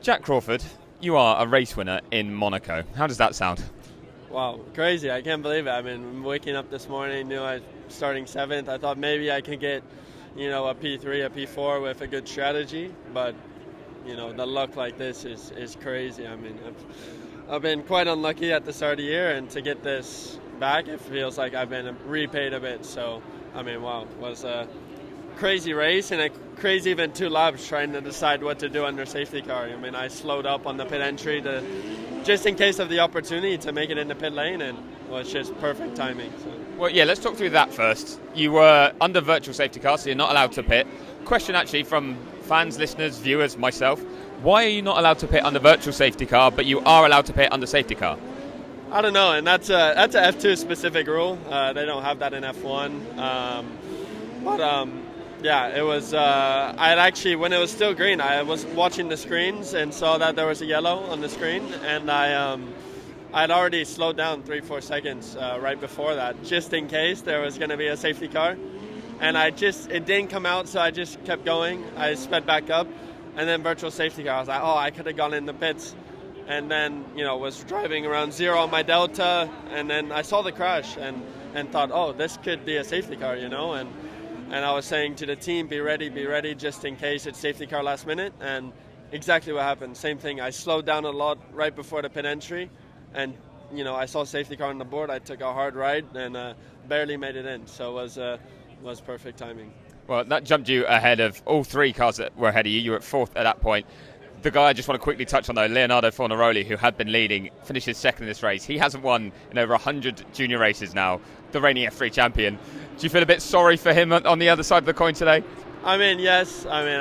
Jak Crawford, you are a race winner in Monaco. How does that sound? Wow, crazy. I can't believe it. I mean, waking up this morning, knew I was starting 7th. I thought maybe I could get, a P3, a P4 with a good strategy. But, the luck like this is crazy. I mean, I've been quite unlucky at the start of the year, and to get this back, it feels like I've been repaid a bit. So, I mean, wow, it was a crazy race and a crazy even 2 laps trying to decide what to do under safety car. I mean, I slowed up on the pit entry just in case of the opportunity to make it in the pit lane, and it was just perfect timing. So. Well, yeah, let's talk through that first. You were under virtual safety car, so you're not allowed to pit. Question actually from fans, listeners, viewers, myself. Why are you not allowed to pit under virtual safety car, but you are allowed to pit under safety car? I don't know, and that's a F2 specific rule. They don't have that in F1. Yeah, it was. I had actually, when it was still green, I was watching the screens and saw that there was a yellow on the screen, and I'd already slowed down 3-4 seconds right before that, just in case there was going to be a safety car, and it didn't come out, so I just kept going. I sped back up, and then virtual safety car. I was like, I could have gone in the pits, and then was driving around 0 on my Delta, and then I saw the crash and thought, this could be a safety car, And I was saying to the team, be ready, just in case it's safety car last minute. And exactly what happened. Same thing. I slowed down a lot right before the pit entry. And, I saw safety car on the board. I took a hard ride and barely made it in. So it was perfect timing. Well, that jumped you ahead of all 3 cars that were ahead of you. You were at 4th at that point. The guy I just want to quickly touch on, though, Leonardo Fornaroli, who had been leading, finishes 2nd in this race. He hasn't won in over 100 junior races now, the reigning F3 champion. Do you feel a bit sorry for him on the other side of the coin today? I mean, yes. I mean,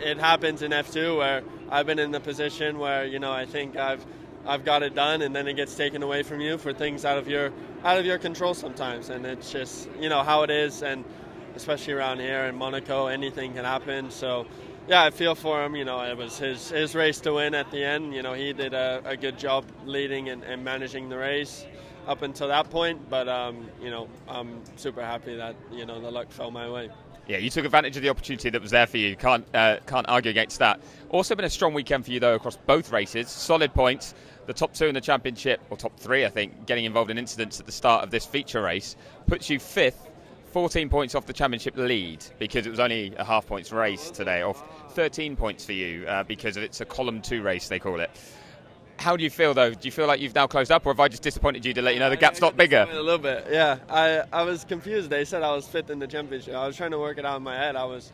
it happens in F2 where I've been in the position where, I think I've got it done, and then it gets taken away from you for things out of your control sometimes. And it's just, how it is, and especially around here in Monaco, anything can happen. So, yeah, I feel for him. It was his race to win at the end. He did a good job leading and managing the race up until that point. But, I'm super happy that, the luck fell my way. Yeah, you took advantage of the opportunity that was there for you. Can't argue against that. Also been a strong weekend for you, though, across both races. Solid points. The top 2 in the championship, or top 3, I think, getting involved in incidents at the start of this feature race, puts you 5th. 14 points off the championship lead because it was only a half points race today, or 13 points for you because it's a column 2 race, they call it. How do you feel, though? Do you feel like you've now closed up, or have I just disappointed you to let you know the gap's not bigger? A little bit, yeah. I was confused. They said I was 5th in the championship. I was trying to work it out in my head. I was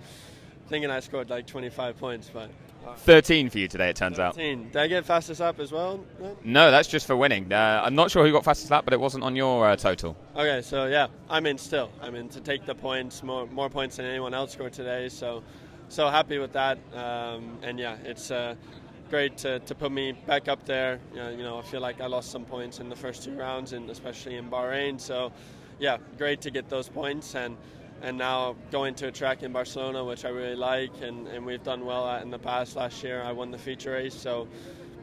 thinking I scored like 25 points, but... 13 for you today, it turns 13. out. Did I get fastest lap as well? No, that's just for winning. I'm not sure who got fastest lap, but it wasn't on your total. Okay, so yeah, to take the points, more points than anyone else scored today, so happy with that. And yeah, it's great to put me back up there. I feel like I lost some points in the first 2 rounds, and especially in Bahrain. So yeah, great to get those points, and now going to a track in Barcelona, which I really like, and we've done well at in the past. Last year I won the feature race, so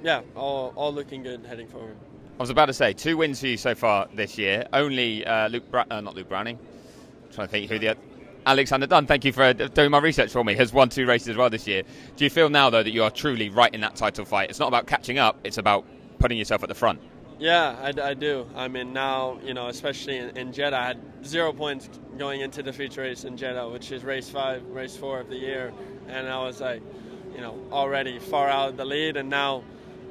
yeah, all looking good heading forward. I was about to say 2 wins for you so far this year. Only not Luke Browning. I'm trying to think who the Alexander Dunn. Thank you for doing my research for me. Has won 2 races as well this year. Do you feel now, though, that you are truly right in that title fight? It's not about catching up; it's about putting yourself at the front. Yeah, I do. I mean, now, especially in Jeddah, I had 0 points going into the feature race in Jeddah, which is race 4 of the year. And I was like, already far out of the lead. And now,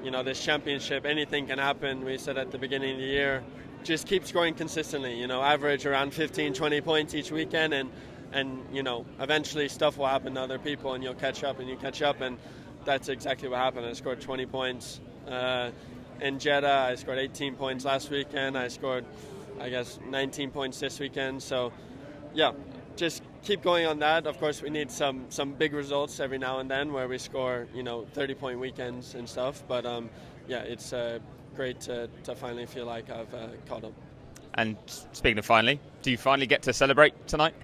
this championship, anything can happen. We said at the beginning of the year, just keep scoring consistently, average around 15, 20 points each weekend. And eventually stuff will happen to other people, and you'll catch up. And that's exactly what happened. I scored 20 points. In Jeddah, I scored 18 points last weekend. I scored, 19 points this weekend. So, yeah, just keep going on that. Of course, we need some big results every now and then where we score, 30-point weekends and stuff. But, yeah, it's great to finally feel like I've caught up. And speaking of finally, do you finally get to celebrate tonight?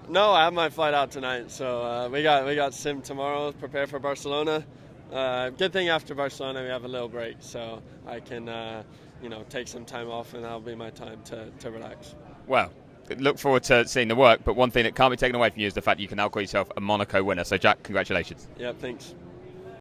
No, I have my flight out tonight. So we got sim tomorrow, prepare for Barcelona. Good thing after Barcelona we have a little break, so I can take some time off, and that'll be my time to relax. Well, look forward to seeing the work. But one thing that can't be taken away from you is the fact that you can now call yourself a Monaco winner. So, Jak, congratulations. Yeah, thanks.